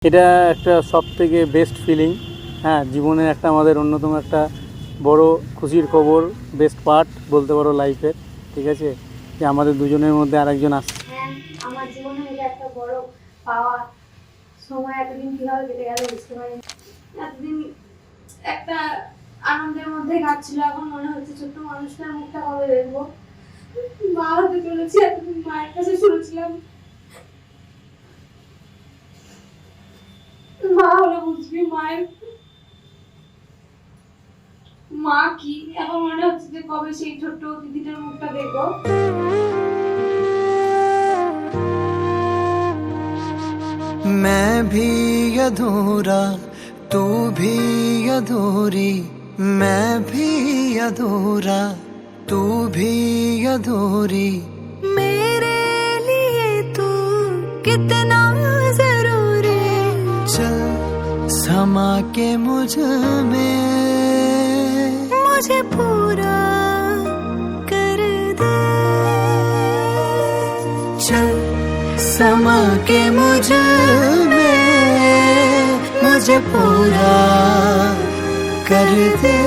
এটা একটা সবথেকে বেস্ট ফিলিং। হ্যাঁ, জীবনের একটা আমাদের অন্যতম একটা বড় খুশির খবর, বেস্ট পার্ট বলতে পারো লাইফের। ঠিক আছে, যে আমাদের দুজনের মধ্যে আরেকজন আসছে। হ্যাঁ, আমার জীবনে এটা একটা বড় পাওয়া। সময় এতদিন কিভাবে কেটে গেল বুঝতে পারিনি। এতদিন একটা আনন্দের মধ্যে কাটছিল, এখন মনে হচ্ছে ছোট্ট মানুষটার মুখটা কবে দেখবো। মা হতে চলেছি, এতদিন মায়ের কাছে শুনেছিলাম মা হলে বুঝবি মায়ের মা কি। এখন মনে হচ্ছে যে কবে সেই ছোট্ট দিদিটার মুখটা দেখবো। मैं भी अधूरा, तू भी अधूरी, मैं भी अधूरा, तू भी अधूरी। मेरे लिए तू कितना जरूरी। चल समा के मुझ में मुझे पूरा कर दे। चल समा के मुझ में मुझे पूरा कर दे।